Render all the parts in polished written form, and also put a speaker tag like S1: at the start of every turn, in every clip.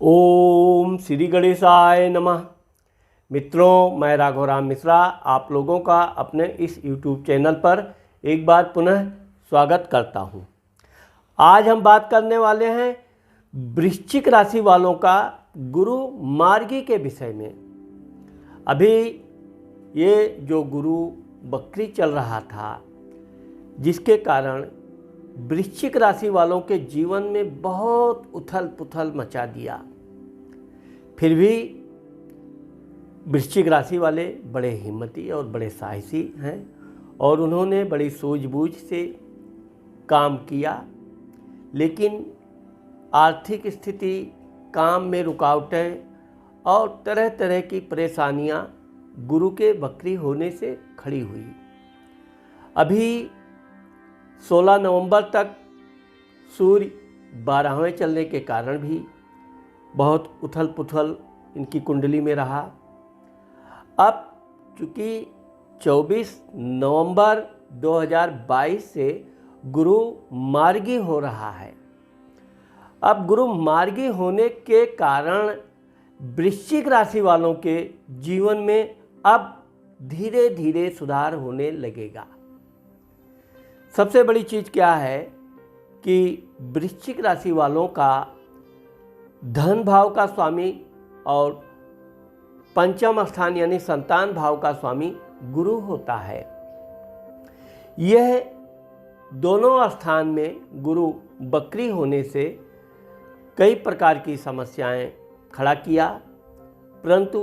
S1: ओम श्री गणेशाय नमः। मित्रों, मैं राघवराम मिश्रा आप लोगों का अपने इस YouTube चैनल पर एक बार पुनः स्वागत करता हूं। आज हम बात करने वाले हैं वृश्चिक राशि वालों का गुरु मार्गी के विषय में। अभी ये जो गुरु बकरी चल रहा था, जिसके कारण वृश्चिक राशि वालों के जीवन में बहुत उथल पुथल मचा दिया। फिर भी वृश्चिक राशि वाले बड़े हिम्मती और बड़े साहसी हैं और उन्होंने बड़ी सूझबूझ से काम किया, लेकिन आर्थिक स्थिति, काम में रुकावटें और तरह तरह की परेशानियां गुरु के बकरी होने से खड़ी हुई। अभी 16 नवंबर तक सूर्य 12वें चलने के कारण भी बहुत उथल पुथल इनकी कुंडली में रहा। अब चूँकि 24 नवंबर 2022 से गुरु मार्गी हो रहा है। अब गुरु मार्गी होने के कारण वृश्चिक राशि वालों के जीवन में अब धीरे धीरे सुधार होने लगेगा। सबसे बड़ी चीज़ क्या है कि वृश्चिक राशि वालों का धन भाव का स्वामी और पंचम स्थान यानी संतान भाव का स्वामी गुरु होता है। यह दोनों स्थान में गुरु बकरी होने से कई प्रकार की समस्याएं खड़ा किया, परंतु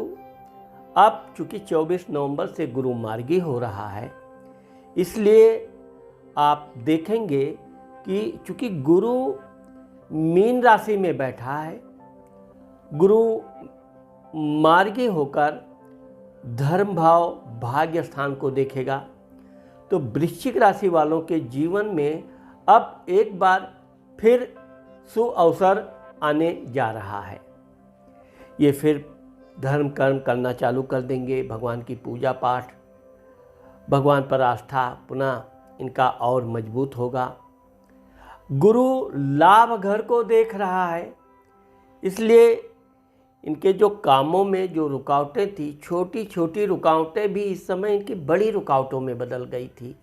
S1: अब चूँकि 24 नवंबर से गुरु मार्गी हो रहा है, इसलिए आप देखेंगे कि चूँकि गुरु मीन राशि में बैठा है, गुरु मार्गी होकर धर्म भाव भाग्य स्थान को देखेगा, तो वृश्चिक राशि वालों के जीवन में अब एक बार फिर शुभ अवसर आने जा रहा है। ये फिर धर्म कर्म करना चालू कर देंगे, भगवान की पूजा पाठ, भगवान पर आस्था पुनः इनका और मजबूत होगा। गुरु लाभ घर को देख रहा है, इसलिए इनके जो कामों में जो रुकावटें थी, छोटी छोटी रुकावटें भी इस समय इनकी बड़ी रुकावटों में बदल गई थी,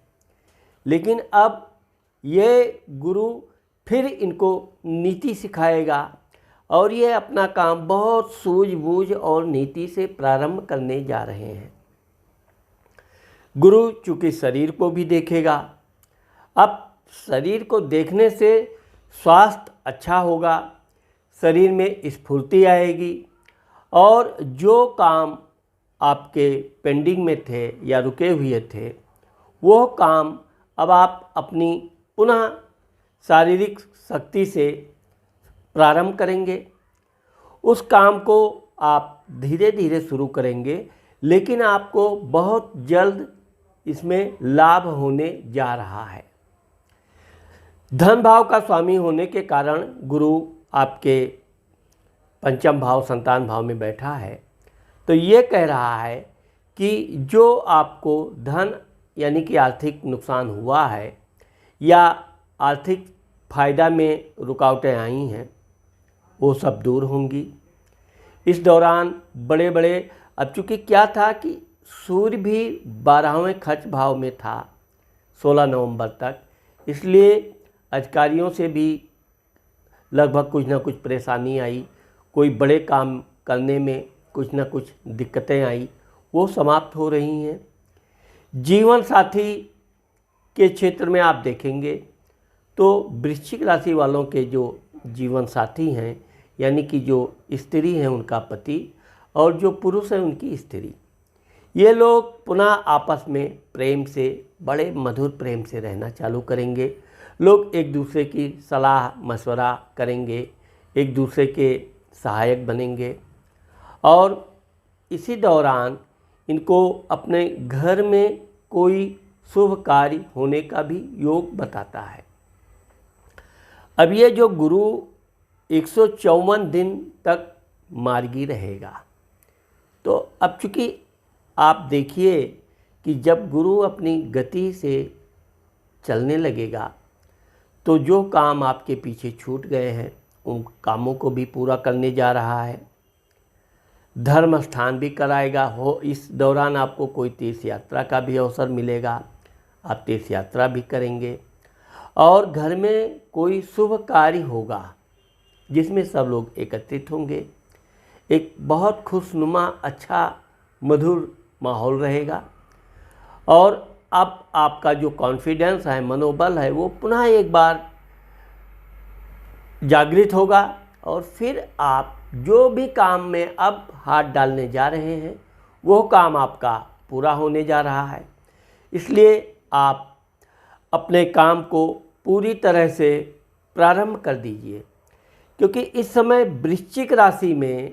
S1: लेकिन अब ये गुरु फिर इनको नीति सिखाएगा और ये अपना काम बहुत सूझबूझ और नीति से प्रारंभ करने जा रहे हैं। गुरु चूँकि शरीर को भी देखेगा। अब शरीर को देखने से स्वास्थ्य अच्छा होगा, शरीर में स्फूर्ति आएगी और जो काम आपके पेंडिंग में थे या रुके हुए थे, वो काम अब आप अपनी पुनः शारीरिक शक्ति से प्रारंभ करेंगे। उस काम को आप धीरे धीरे शुरू करेंगे, लेकिन आपको बहुत जल्द इसमें लाभ होने जा रहा है। धन भाव का स्वामी होने के कारण गुरु आपके पंचम भाव संतान भाव में बैठा है, तो ये कह रहा है कि जो आपको धन यानी कि आर्थिक नुकसान हुआ है या आर्थिक फायदा में रुकावटें आई हैं, वो सब दूर होंगी। इस दौरान बड़े बड़े, अब चूँकि क्या था कि सूर्य भी 12वें खच भाव में था 16 नवंबर तक, इसलिए अधिकारियों से भी लगभग कुछ ना कुछ परेशानी आई, कोई बड़े काम करने में कुछ ना कुछ दिक्कतें आई, वो समाप्त हो रही हैं। जीवन साथी के क्षेत्र में आप देखेंगे तो वृश्चिक राशि वालों के जो जीवन साथी हैं, यानी कि जो स्त्री हैं उनका पति और जो पुरुष हैं उनकी स्त्री, ये लोग पुनः आपस में प्रेम से, बड़े मधुर प्रेम से रहना चालू करेंगे। लोग एक दूसरे की सलाह मशवरा करेंगे, एक दूसरे के सहायक बनेंगे और इसी दौरान इनको अपने घर में कोई शुभ कार्य होने का भी योग बताता है। अब ये जो गुरु 154 दिन तक मार्गी रहेगा, तो अब चूँकि आप देखिए कि जब गुरु अपनी गति से चलने लगेगा तो जो काम आपके पीछे छूट गए हैं उन कामों को भी पूरा करने जा रहा है। धर्म स्थान भी कराएगा। हो इस दौरान आपको कोई तीर्थ यात्रा का भी अवसर मिलेगा, आप तीर्थ यात्रा भी करेंगे। और घर में कोई शुभ कार्य होगा जिसमें सब लोग एकत्रित होंगे। एक बहुत खुशनुमा अच्छा मधुर माहौल रहेगा। और अब आपका जो कॉन्फिडेंस है, मनोबल है, वो पुनः एक बार जागृत होगा। और फिर आप जो भी काम में अब हाथ डालने जा रहे हैं वो काम आपका पूरा होने जा रहा है। इसलिए आप अपने काम को पूरी तरह से प्रारंभ कर दीजिए, क्योंकि इस समय वृश्चिक राशि में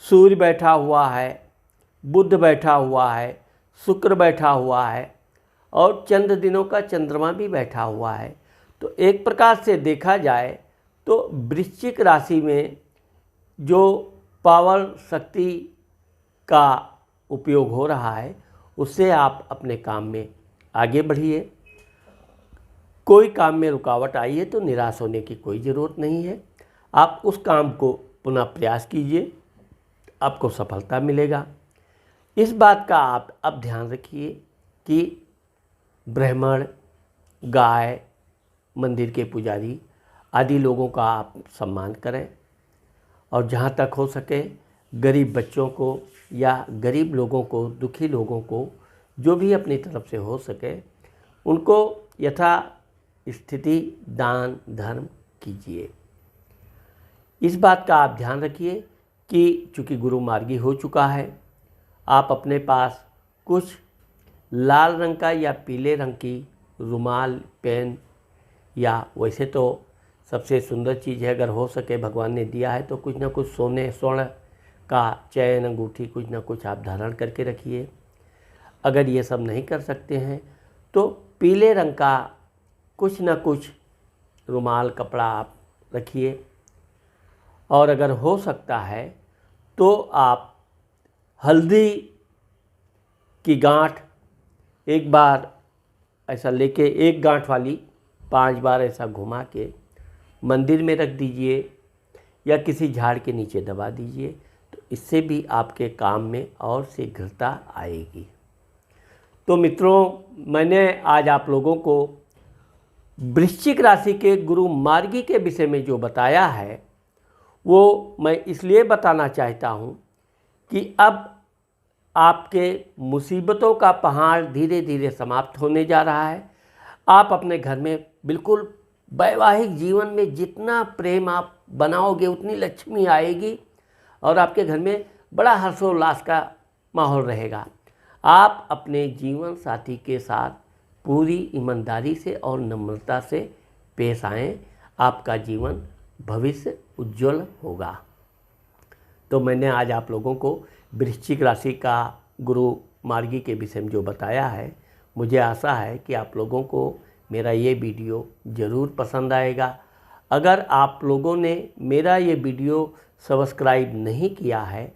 S1: सूर्य बैठा हुआ है, बुध बैठा हुआ है, शुक्र बैठा हुआ है और चंद्र दिनों का चंद्रमा भी बैठा हुआ है। तो एक प्रकार से देखा जाए तो वृश्चिक राशि में जो पावर शक्ति का उपयोग हो रहा है उससे आप अपने काम में आगे बढ़िए। कोई काम में रुकावट आई है तो निराश होने की कोई ज़रूरत नहीं है। आप उस काम को पुनः प्रयास कीजिए, आपको सफलता मिलेगा। इस बात का आप अब ध्यान रखिए कि ब्राह्मण, गाय, मंदिर के पुजारी आदि लोगों का आप सम्मान करें। और जहाँ तक हो सके गरीब बच्चों को या गरीब लोगों को, दुखी लोगों को जो भी अपनी तरफ से हो सके उनको यथा स्थिति दान धर्म कीजिए। इस बात का आप ध्यान रखिए कि चूँकि गुरु मार्गी हो चुका है, आप अपने पास कुछ लाल रंग का या पीले रंग की रुमाल, पेन, या वैसे तो सबसे सुंदर चीज़ है, अगर हो सके भगवान ने दिया है तो कुछ ना कुछ स्वर्ण का चैन, अंगूठी, कुछ ना कुछ आप धारण करके रखिए। अगर ये सब नहीं कर सकते हैं तो पीले रंग का कुछ ना कुछ रुमाल, कपड़ा आप रखिए। और अगर हो सकता है तो आप हल्दी की गांठ एक बार ऐसा लेके, एक गांठ वाली 5 बार ऐसा घुमा के मंदिर में रख दीजिए या किसी झाड़ के नीचे दबा दीजिए। तो इससे भी आपके काम में और शीघ्रता आएगी। तो मित्रों, मैंने आज आप लोगों को वृश्चिक राशि के गुरु मार्गी के विषय में जो बताया है वो मैं इसलिए बताना चाहता हूँ कि अब आपके मुसीबतों का पहाड़ धीरे धीरे समाप्त होने जा रहा है। आप अपने घर में बिल्कुल वैवाहिक जीवन में जितना प्रेम आप बनाओगे उतनी लक्ष्मी आएगी और आपके घर में बड़ा हर्षोल्लास का माहौल रहेगा। आप अपने जीवन साथी के साथ पूरी ईमानदारी से और नम्रता से पेश आएँ, आपका जीवन भविष्य उज्जवल होगा। तो मैंने आज आप लोगों को वृश्चिक राशि का गुरु मार्गी के विषय में जो बताया है, मुझे आशा है कि आप लोगों को मेरा ये वीडियो ज़रूर पसंद आएगा। अगर आप लोगों ने मेरा ये वीडियो सब्सक्राइब नहीं किया है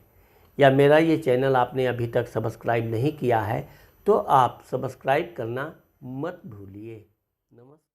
S1: या मेरा ये चैनल आपने अभी तक सब्सक्राइब नहीं किया है तो आप सब्सक्राइब करना मत भूलिए। नमस्कार।